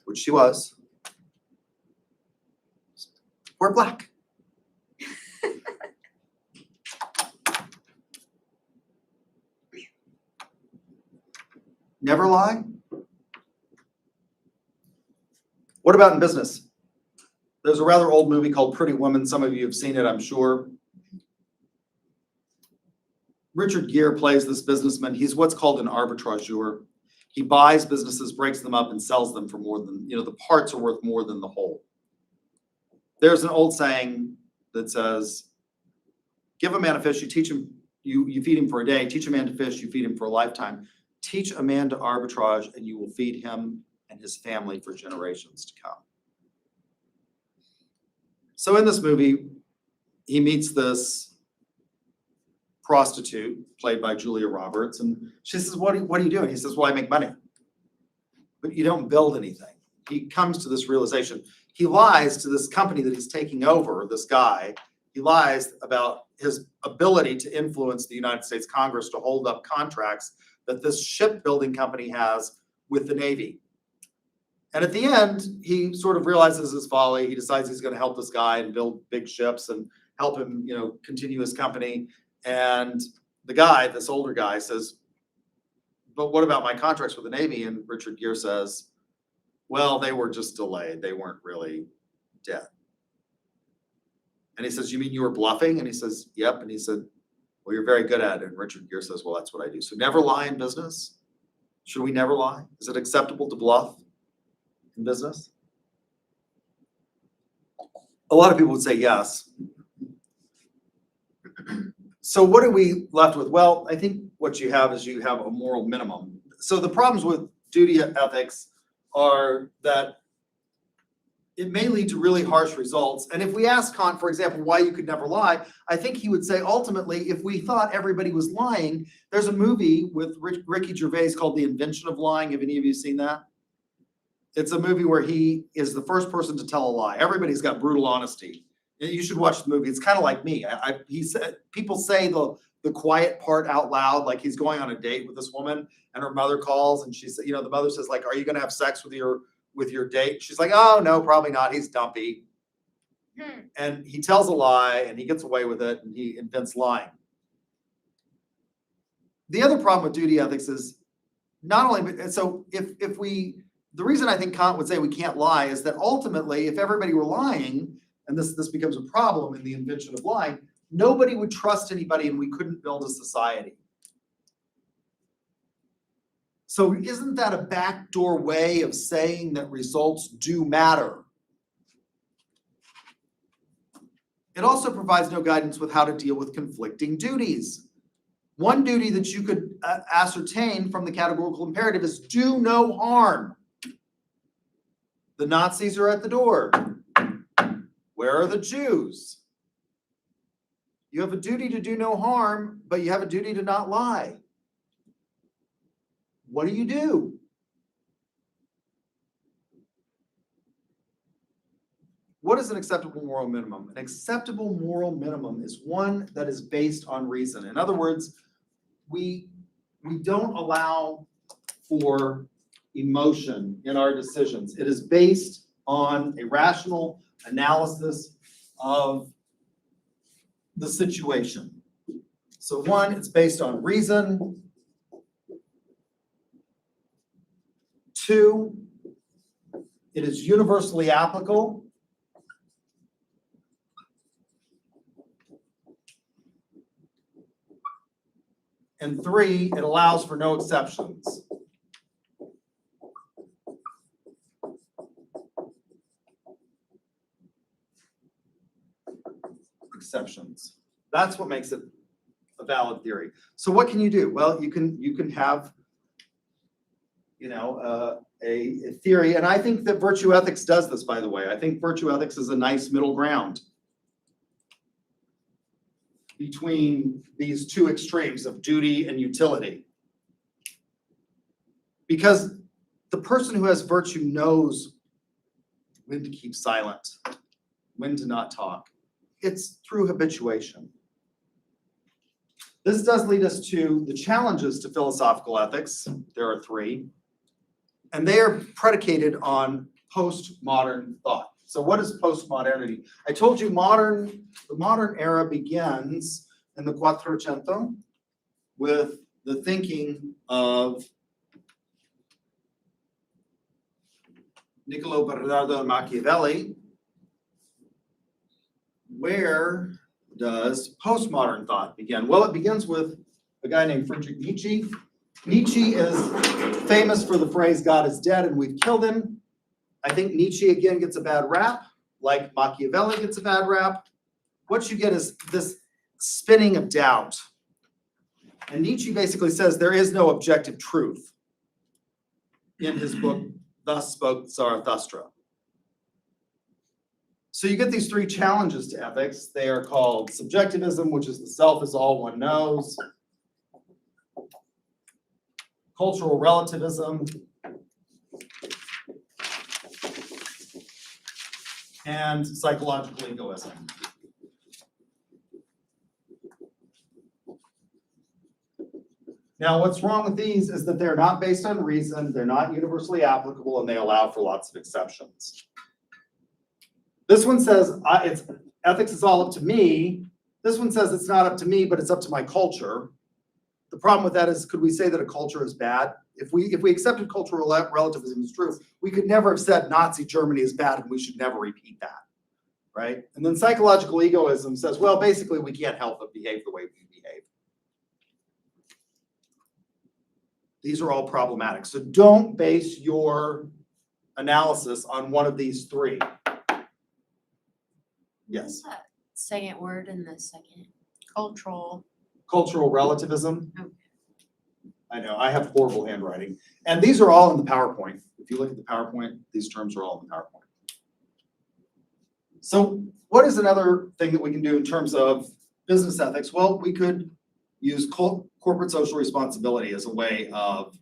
which she was, wear black. Never lie. What about in business? There's a rather old movie called Pretty Woman. Some of you have seen it, I'm sure. Richard Gere plays this businessman. He's what's called an arbitrageur. He buys businesses, breaks them up, and sells them for more than, the parts are worth more than the whole. There's an old saying that says, give a man a fish, you teach him, you feed him for a day. Teach a man to fish, you feed him for a lifetime. Teach a man to arbitrage, and you will feed him and his family for generations to come. So in this movie, he meets this prostitute played by Julia Roberts, and she says, what are you doing? He says, well, I make money. But you don't build anything. He comes to this realization. He lies to this company that he's taking over, this guy. He lies about his ability to influence the United States Congress to hold up contracts that this shipbuilding company has with the Navy. And at the end, he sort of realizes his folly. He decides he's going to help this guy and build big ships and help him, continue his company. And the guy, this older guy, says, but what about my contracts with the Navy? And Richard Gere says, well, they were just delayed. They weren't really dead. And he says, you mean you were bluffing? And he says, yep. And he said, well, you're very good at it. And Richard Gere says, well, that's what I do. So never lie in business. Should we never lie? Is it acceptable to bluff in business? A lot of people would say yes. So what are we left with? Well, I think what you have is you have a moral minimum. So the problems with duty ethics are that it may lead to really harsh results. And if we ask Kant, for example, why you could never lie, I think he would say ultimately, if we thought everybody was lying, there's a movie with Ricky Gervais called The Invention of Lying. Have any of you seen that? It's a movie where he is the first person to tell a lie. Everybody's got brutal honesty. You should watch the movie. It's kind of like me. He said people say the quiet part out loud, like he's going on a date with this woman, and her mother calls, and she said, the mother says, like, "Are you going to have sex with your date?" She's like, "Oh no, probably not. He's dumpy." And he tells a lie, and he gets away with it, and he invents lying. The other problem with duty ethics is not only so if we the reason I think Kant would say we can't lie is that ultimately, if everybody were lying, and this becomes a problem in the invention of lying, nobody would trust anybody and we couldn't build a society. So isn't that a backdoor way of saying that results do matter? It also provides no guidance with how to deal with conflicting duties. One duty that you could ascertain from the categorical imperative is do no harm. The Nazis are at the door. Where are the Jews? You have a duty to do no harm, but you have a duty to not lie. What do? What is an acceptable moral minimum? An acceptable moral minimum is one that is based on reason. In other words, we don't allow for emotion in our decisions. It is based on a rational analysis of the situation. So one, it's based on reason. Two, it is universally applicable. And three, it allows for no exceptions. Exceptions. That's what makes it a valid theory. So what can you do? Well, you can have a theory, and I think that virtue ethics does this, by the way. I think virtue ethics is a nice middle ground between these two extremes of duty and utility. Because the person who has virtue knows when to keep silent, when to not talk. It's through habituation. This does lead us to the challenges to philosophical ethics. There are three, and they are predicated on postmodern thought. So what is postmodernity? I told you the modern era begins in the Quattrocento with the thinking of Niccolo Bernardo Machiavelli. Where does postmodern thought begin? Well, it begins with a guy named Friedrich Nietzsche. Nietzsche is famous for the phrase, "God is dead and we've killed him." I think Nietzsche again gets a bad rap, like Machiavelli gets a bad rap. What you get is this spinning of doubt. And Nietzsche basically says there is no objective truth in his book, Thus Spoke Zarathustra. So you get these three challenges to ethics. They are called subjectivism, which is the self is all one knows. Cultural relativism. And psychological egoism. Now, what's wrong with these is that they're not based on reason, they're not universally applicable, and they allow for lots of exceptions. This one says ethics is all up to me. This one says it's not up to me, but it's up to my culture. The problem with that is, could we say that a culture is bad? If we accepted cultural relativism as true, we could never have said Nazi Germany is bad and we should never repeat that, right? And then psychological egoism says, well, basically we can't help but behave the way we behave. These are all problematic. So don't base your analysis on one of these three. Yes. What's that second word in the second? Cultural. cultural relativism. Okay. I know, I have horrible handwriting. And these are all in the PowerPoint. If you look at the PowerPoint, these terms are all in the PowerPoint. So what is another thing that we can do in terms of business ethics? Well, we could use corporate social responsibility as a way of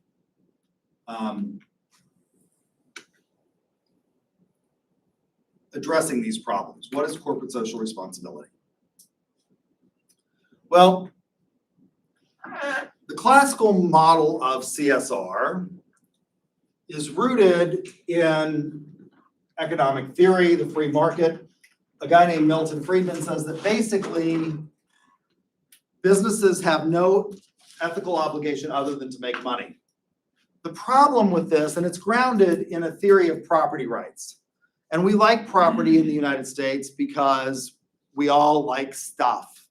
addressing these problems. What is corporate social responsibility? Well, the classical model of CSR is rooted in economic theory, the free market. A guy named Milton Friedman says that basically businesses have no ethical obligation other than to make money. The problem with this, and it's grounded in a theory of property rights. And we like property in the United States because we all like stuff.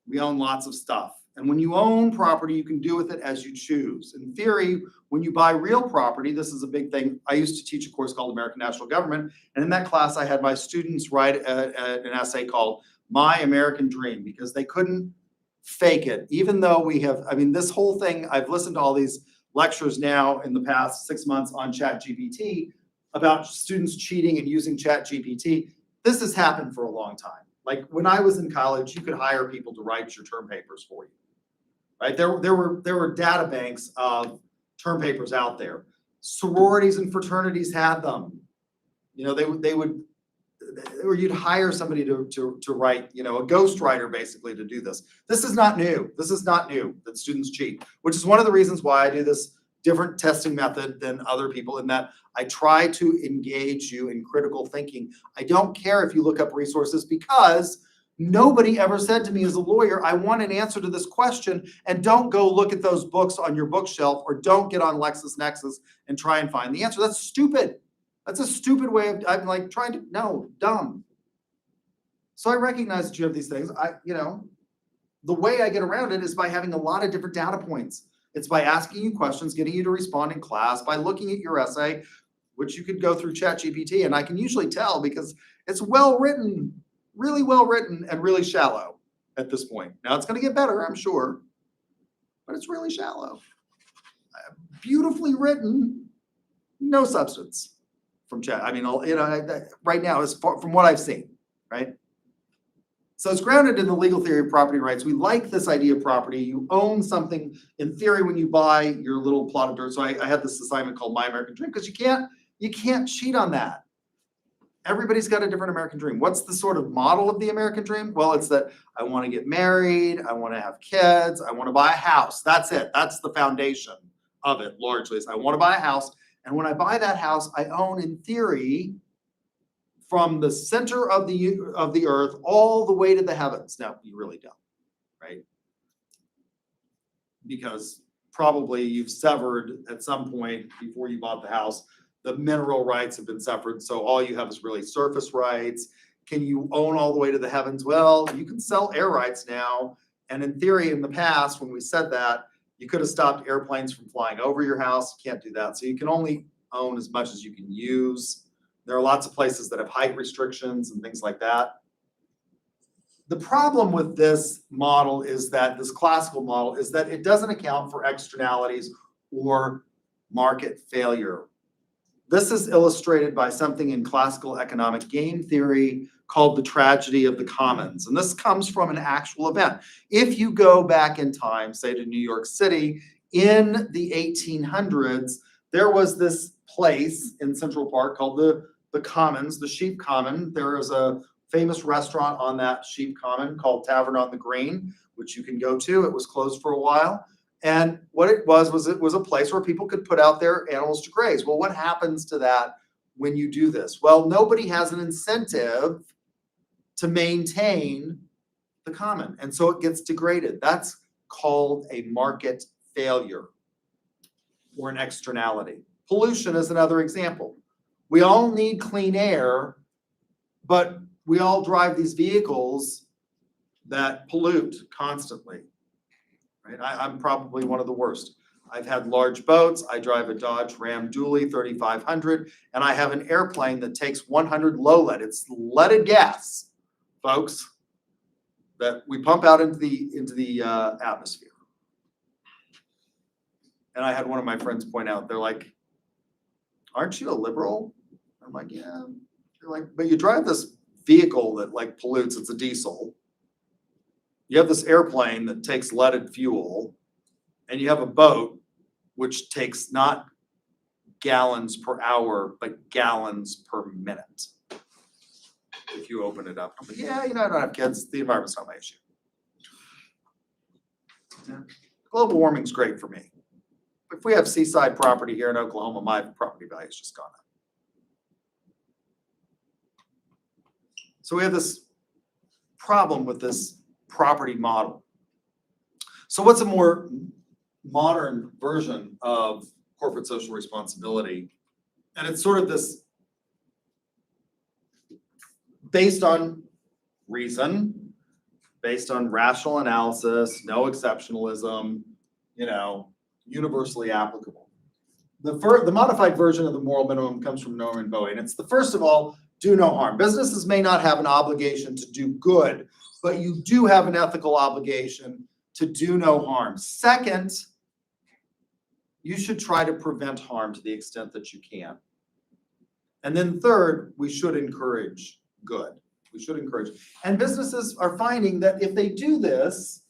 We own lots of stuff. And when you own property, you can do with it as you choose. In theory, when you buy real property, this is a big thing. I used to teach a course called American National Government. And in that class, I had my students write an essay called My American Dream, because they couldn't fake it. Even though we have, I mean, this whole thing, I've listened to all these lectures now in the past 6 months on ChatGPT about students cheating and using ChatGPT. This has happened for a long time. Like when I was in college, you could hire people to write your term papers for you, right? There were data banks of term papers out there. Sororities and fraternities had them. You know, they would, or you'd hire somebody to write, you know, a ghostwriter basically to do this. This is not new. This is not new that students cheat, which is one of the reasons why I do this different testing method than other people, in that I try to engage you in critical thinking. I don't care if you look up resources, because nobody ever said to me as a lawyer, I want an answer to this question, and don't go look at those books on your bookshelf, or don't get on LexisNexis and try and find the answer. That's stupid. That's a stupid way of, I'm like trying to, no, dumb. So I recognize that you have these things. You know, the way I get around it is by having a lot of different data points. It's by asking you questions, getting you to respond in class, by looking at your essay, which you could go through ChatGPT, and I can usually tell because it's well written, really well written, and really shallow at this point. Now it's going to get better, I'm sure, but it's really shallow. Beautifully written, no substance from Chat. I mean, you know, right now, as far from what I've seen, right? So it's grounded in the legal theory of property rights. We like this idea of property. You own something in theory when you buy your little plot of dirt. So I had this assignment called My American Dream, because you can't cheat on that. Everybody's got a different American dream. What's the sort of model of the American dream? Well, it's that I want to get married, I want to have kids, I want to buy a house. That's it. That's the foundation of it largely, is I want to buy a house. And when I buy that house, I own, in theory, from the center of the earth all the way to the heavens. Now, you really don't, right? Because probably you've severed at some point before you bought the house, the mineral rights have been severed. So all you have is really surface rights. Can you own all the way to the heavens? Well, you can sell air rights now. And in theory, in the past, when we said that, you could have stopped airplanes from flying over your house. You can't do that. So you can only own as much as you can use. There are lots of places that have height restrictions and things like that. The problem with this model is that, this classical model, is that it doesn't account for externalities or market failure. This is illustrated by something in classical economic game theory called the tragedy of the commons. And this comes from an actual event. If you go back in time, say to New York City, in the 1800s, there was this place in Central Park called the Commons, the Sheep Common. There is a famous restaurant on that Sheep Common called Tavern on the Green, which you can go to. It was closed for a while. And what it was a place where people could put out their animals to graze. Well, what happens to that when you do this? Well, nobody has an incentive to maintain the common. And so it gets degraded. That's called a market failure or an externality. Pollution is another example. We all need clean air, but we all drive these vehicles that pollute constantly, right? I'm probably one of the worst. I've had large boats. I drive a Dodge Ram Dually 3500, and I have an airplane that takes 100 low lead. It's leaded gas, folks. that we pump out into the atmosphere. And I had one of my friends point out, they're like, aren't you a liberal? I'm like, yeah. They're like, but you drive this vehicle that like pollutes, it's a diesel. You have this airplane that takes leaded fuel, and you have a boat which takes not gallons per hour, but gallons per minute. If you open it up, I'm like, yeah, you know, I don't have kids, the environment's not my issue. Yeah. Global warming's great for me. If we have seaside property here in Oklahoma, my property value's just gone up. So we have this problem with this property model. So what's a more modern version of corporate social responsibility? And it's sort of this based on reason, based on rational analysis, no exceptionalism, you know, universally applicable. The modified version of the moral minimum comes from Norman Bowie, and it's the first of all, do no harm. Businesses may not have an obligation to do good, but you do have an ethical obligation to do no harm. Second, you should try to prevent harm to the extent that you can. And then third, we should encourage good. We should encourage. And businesses are finding that if they do this,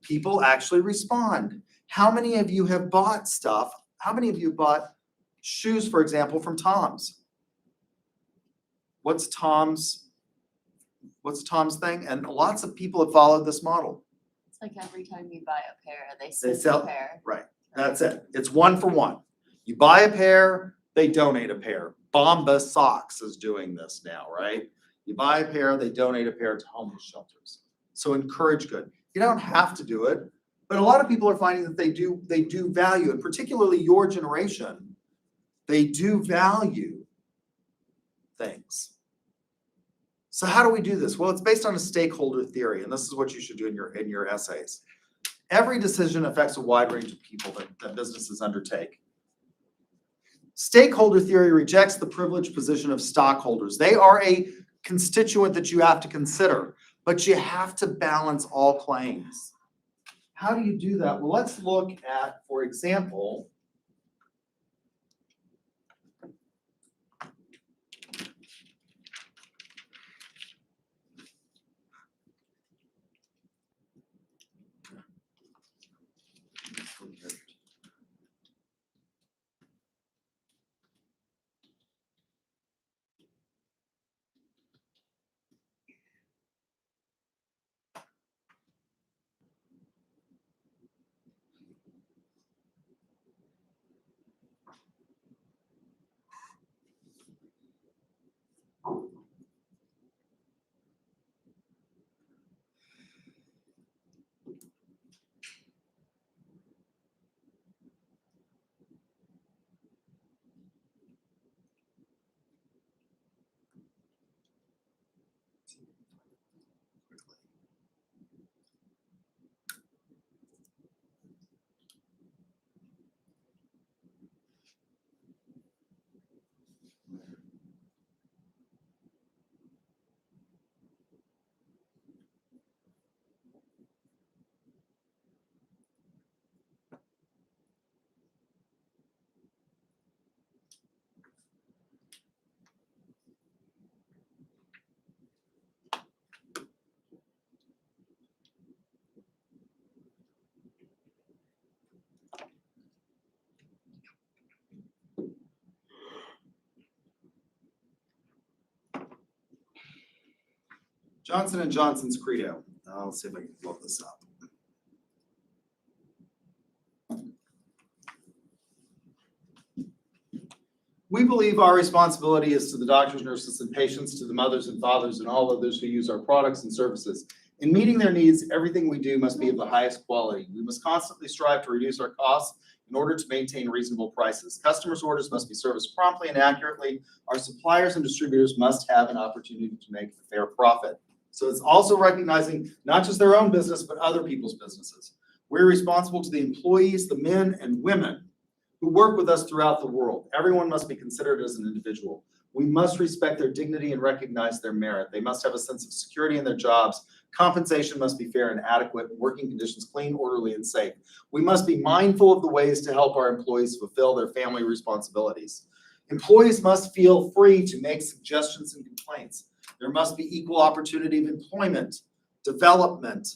people actually respond. How many of you have bought stuff? How many of you bought shoes, for example, from Tom's? What's Tom's thing? And lots of people have followed this model. It's like every time you buy a pair, they They send sell, a pair. right, that's it. It's one for one. You buy a pair, they donate a pair. Bomba Socks is doing this now, right? You buy a pair, they donate a pair to homeless shelters. So encourage good. You don't have to do it, but a lot of people are finding that they do value, and particularly your generation, they do value things. So how do we do this? Well, it's based on a stakeholder theory, and this is what you should do in your essays. Every decision affects a wide range of people that businesses undertake. Stakeholder theory rejects the privileged position of stockholders. They are a constituent that you have to consider, but you have to balance all claims. How do you do that? Well, let's look at, for example, Johnson & Johnson's credo. I'll see if I can blow this up. We believe our responsibility is to the doctors, nurses, and patients, to the mothers and fathers, and all others who use our products and services. In meeting their needs, everything we do must be of the highest quality. We must constantly strive to reduce our costs in order to maintain reasonable prices. Customers' orders must be serviced promptly and accurately. Our suppliers and distributors must have an opportunity to make a fair profit. So it's also recognizing not just their own business, but other people's businesses. We're responsible to the employees, the men and women who work with us throughout the world. Everyone must be considered as an individual. We must respect their dignity and recognize their merit. They must have a sense of security in their jobs. Compensation must be fair and adequate, working conditions clean, orderly, and safe. We must be mindful of the ways to help our employees fulfill their family responsibilities. Employees must feel free to make suggestions and complaints. There must be equal opportunity of employment, development,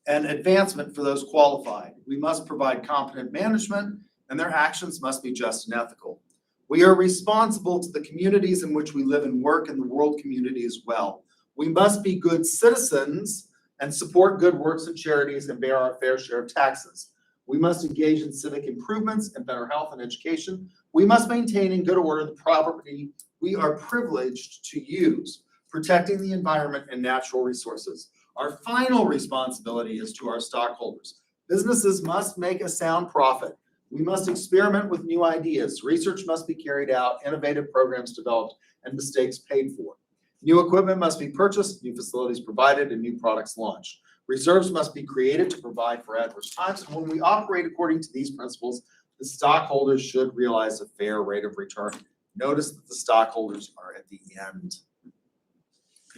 and advancement for those qualified. We must provide competent management, and their actions must be just and ethical. We are responsible to the communities in which we live and work, and the world community as well. We must be good citizens and support good works and charities and bear our fair share of taxes. We must engage in civic improvements and better health and education. We must maintain in good order the property we are privileged to use, protecting the environment and natural resources. Our final responsibility is to our stockholders. Businesses must make a sound profit. We must experiment with new ideas. Research must be carried out, innovative programs developed, and mistakes paid for. New equipment must be purchased, new facilities provided, and new products launched. Reserves must be created to provide for adverse times. And when we operate according to these principles, the stockholders should realize a fair rate of return. Notice that the stockholders are at the end.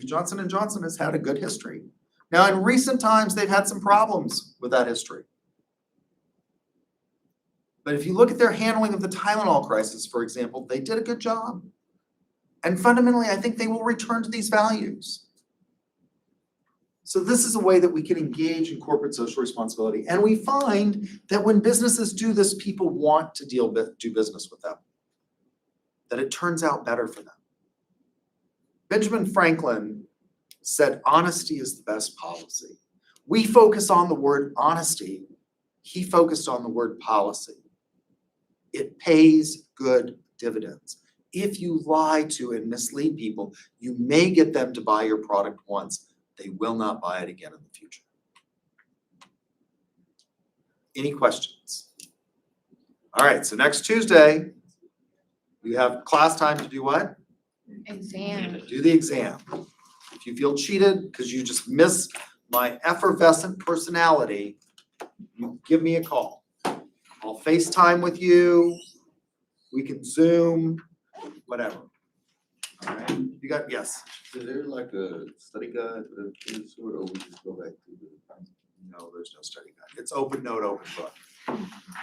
Johnson & Johnson has had a good history. Now, in recent times, they've had some problems with that history. But if you look at their handling of the Tylenol crisis, for example, they did a good job. And fundamentally, I think they will return to these values. So this is a way that we can engage in corporate social responsibility. And we find that when businesses do this, people want to do business with them. That it turns out better for them. Benjamin Franklin said, honesty is the best policy. We focus on the word honesty. He focused on the word policy. It pays good dividends. If you lie to and mislead people, you may get them to buy your product once. They will not buy it again in the future. Any questions? All right, so next Tuesday, you have class time to do what? Exam. Do the exam. If you feel cheated because you just miss my effervescent personality, you give me a call. I'll FaceTime with you. We can Zoom, whatever. All right, you got, yes. Is there like a study guide for this sort, or we just go back to the? No, there's no study guide. It's open note, open book.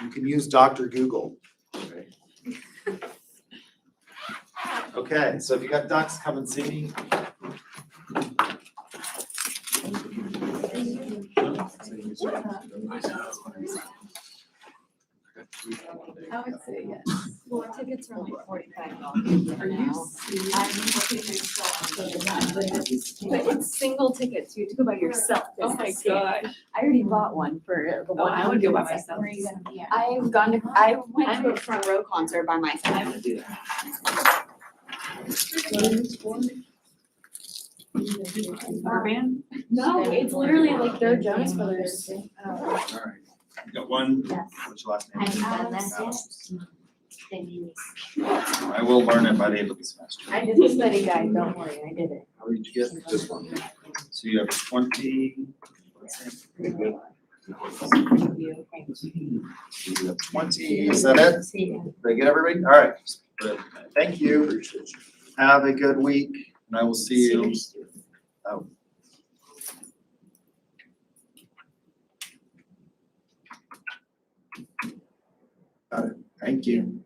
You can use Dr. Google. Okay. Okay, so if you got ducks, come and see me. I would say yes. Well, tickets are like $45. Are you But it's single tickets. You have to go by yourself. Oh my gosh. I already bought one for the one. I would go by myself. Where are you gonna be at? I went to a front row concert by myself. I would do that. Our band? No, it's literally like they're Jonas Brothers. All right, you got one, Yes. what's your last I name? haven't done that yet. I will learn it by the end of the semester. I did the study guide, don't worry, I did it. How did you get this one? So you have 20, you have 20, is that it? Did I get everybody? All right. Good. Thank you. Have a good week, and I will see you. Oh. Got it. Thank you.